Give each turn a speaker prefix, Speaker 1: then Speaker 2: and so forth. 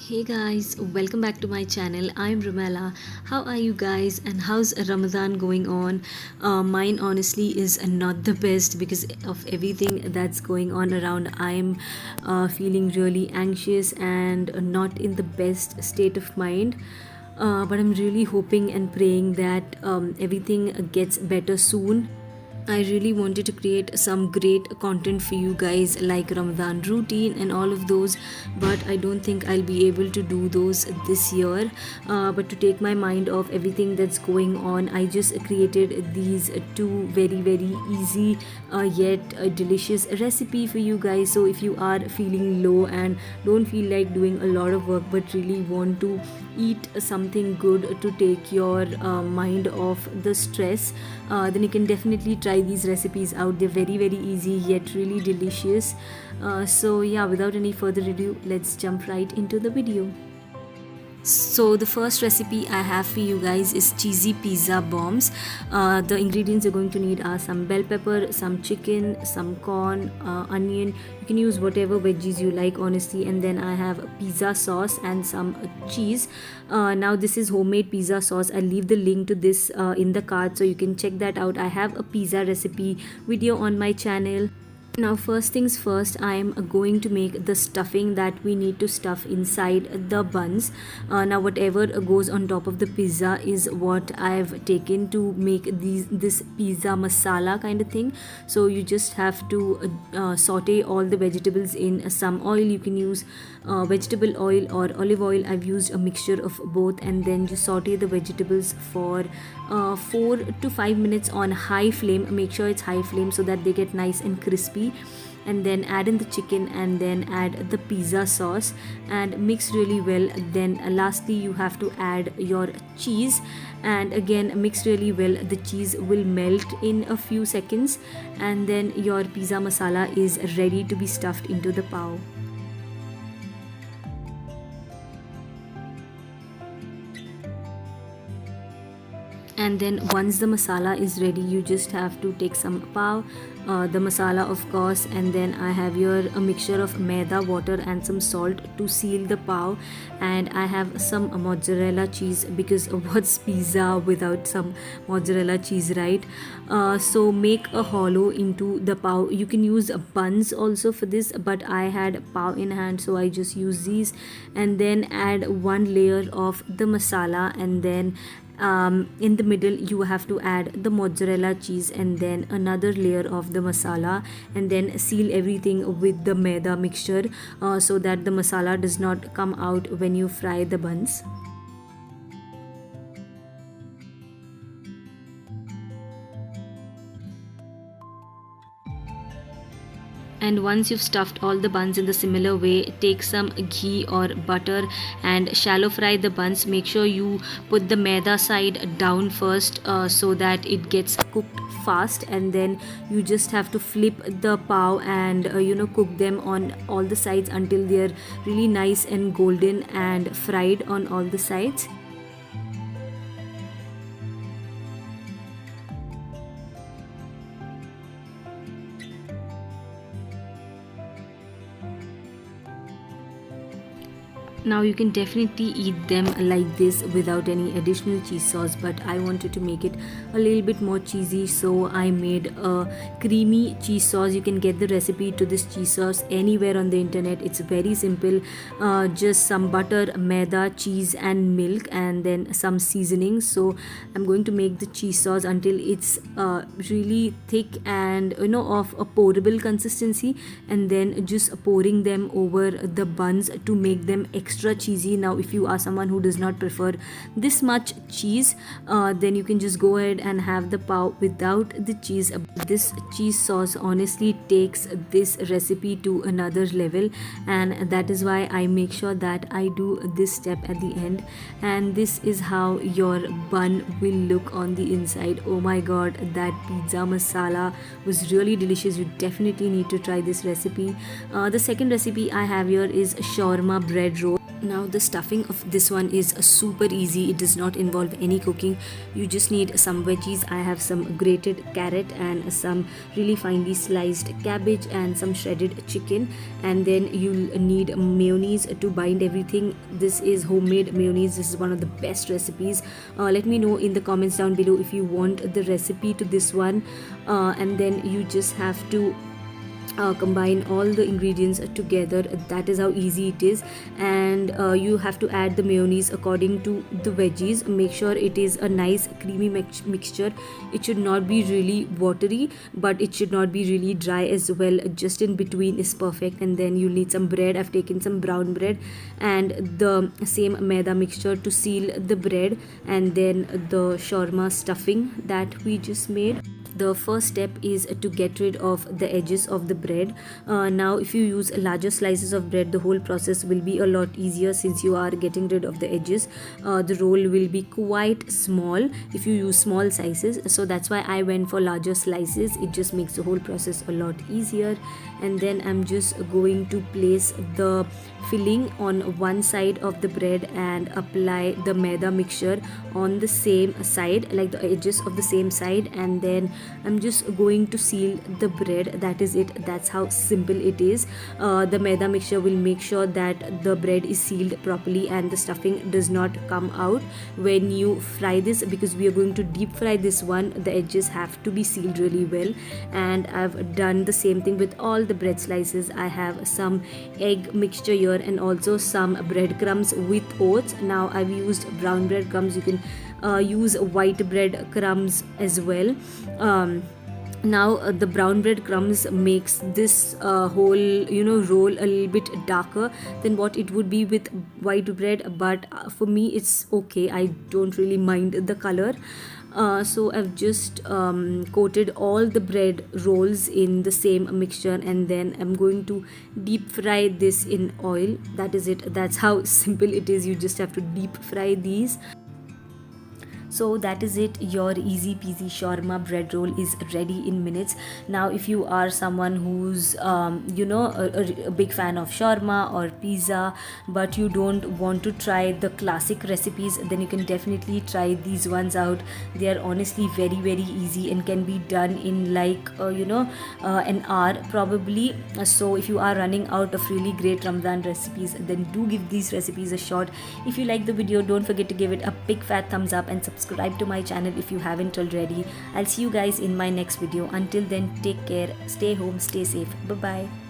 Speaker 1: Hey guys, welcome back to my channel. I'm Rumela. How are you guys and how's Ramadan going on? Mine honestly is not the best because of everything that's going on around. I'm feeling really anxious and not in the best state of mind. But I'm really hoping and praying that everything gets better soon. I really wanted to create some great content for you guys like Ramadan routine and all of those, but I don't think I'll be able to do those this year. But to take my mind off everything that's going on, I just created these two very easy yet delicious recipe for you guys. So if you are feeling low and don't feel like doing a lot of work but really want to eat something good to take your mind off the stress, then you can definitely try these recipes out. They're very easy yet really delicious. So yeah, without any further ado, let's jump right into the video. So the first recipe I have for you guys is cheesy pizza bombs. The ingredients you're going to need are some bell pepper, some chicken, some corn, onion. You can use whatever veggies you like honestly, and then I have pizza sauce and some cheese. Now this is homemade pizza sauce. I'll leave the link to this in the card so you can check that out. I have a pizza recipe video on my channel. Now first things first, I am going to make the stuffing that we need to stuff inside the buns. Now whatever goes on top of the pizza is what I've taken to make this pizza masala kind of thing. So you just have to saute all the vegetables in some oil. You can use vegetable oil or olive oil. I've used a mixture of both, and then just saute the vegetables for 4 to 5 minutes on high flame. Make sure it's high flame so that they get nice and crispy, and then add in the chicken and then add the pizza sauce and mix really well. Then lastly you have to add your cheese and again mix really well. The cheese will melt in a few seconds and then your pizza masala is ready to be stuffed into the pav. And then once the masala is ready, you just have to take some pav, the masala of course, and then I have here a mixture of maida, water and some salt to seal the pav, and I have some mozzarella cheese because what's pizza without some mozzarella cheese, right? So make a hollow into the pav. You can use buns also for this, but I had pav in hand so I just use these, and then add one layer of the masala, and then in the middle you have to add the mozzarella cheese and then another layer of the masala, and then seal everything with the maida mixture so that the masala does not come out when you fry the buns. And once you've stuffed all the buns in the similar way, take some ghee or butter and shallow fry the buns. Make sure you put the maida side down first so that it gets cooked fast, and then you just have to flip the pav and cook them on all the sides until they're really nice and golden and fried on all the sides. Now you can definitely eat them like this without any additional cheese sauce, but I wanted to make it a little bit more cheesy, so I made a creamy cheese sauce. You can get the recipe to this cheese sauce anywhere on the internet. It's very simple, just some butter, maida, cheese and milk, and then some seasoning. So I'm going to make the cheese sauce until it's really thick and of a pourable consistency, and then just pouring them over the buns to make them extra cheesy. Now if you are someone who does not prefer this much cheese, then you can just go ahead and have the pav without the cheese. This cheese sauce honestly takes this recipe to another level, and that is why I make sure that I do this step at the end. And this is how your bun will look on the inside. Oh my god, that pizza masala was really delicious. You definitely need to try this recipe. The second recipe I have here is shawarma bread roll. Now the stuffing of this one is super easy. It does not involve any cooking. You just need some veggies. I have some grated carrot and some really finely sliced cabbage and some shredded chicken, and then you'll need mayonnaise to bind everything. This is homemade mayonnaise. This is one of the best recipes. Let me know in the comments down below if you want the recipe to this one, and then you just have to combine all the ingredients together. That is how easy it is. And you have to add the mayonnaise according to the veggies. Make sure it is a nice creamy mixture. It should not be really watery, but it should not be really dry as well. Just in between is perfect. And then you need some bread. I've taken some brown bread and the same maida mixture to seal the bread, and then the shawarma stuffing that we just made. The first step is to get rid of the edges of the bread. Now if you use larger slices of bread, the whole process will be a lot easier since you are getting rid of the edges. The roll will be quite small if you use small sizes, so that's why I went for larger slices. It just makes the whole process a lot easier. And then I'm just going to place the filling on one side of the bread and apply the maida mixture on the same side, like the edges of the same side, and then I'm just going to seal the bread. That is it. That's how simple it is. The maida mixture will make sure that the bread is sealed properly and the stuffing does not come out when you fry this, because we are going to deep fry this one. The edges have to be sealed really well, and I've done the same thing with all the bread slices. I have some egg mixture here and also some breadcrumbs with oats. Now I've used brown breadcrumbs. You can use white bread crumbs as well. Now the brown bread crumbs makes this whole roll a little bit darker than what it would be with white bread, but for me it's okay. I don't really mind the color. So I've just coated all the bread rolls in the same mixture, and then I'm going to deep fry this in oil. That is it. That's how simple it is. You just have to deep fry these. So that is it. Your easy peasy shawarma bread roll is ready in minutes. Now if you are someone who's a big fan of shawarma or pizza, but you don't want to try the classic recipes, then you can definitely try these ones out. They are honestly very easy and can be done in like an hour probably. So if you are running out of really great Ramadan recipes, then do give these recipes a shot. If you like the video, don't forget to give it a big fat thumbs up and subscribe to my channel if you haven't already. I'll see you guys in my next video. Until then, take care, stay home, stay safe. Bye bye.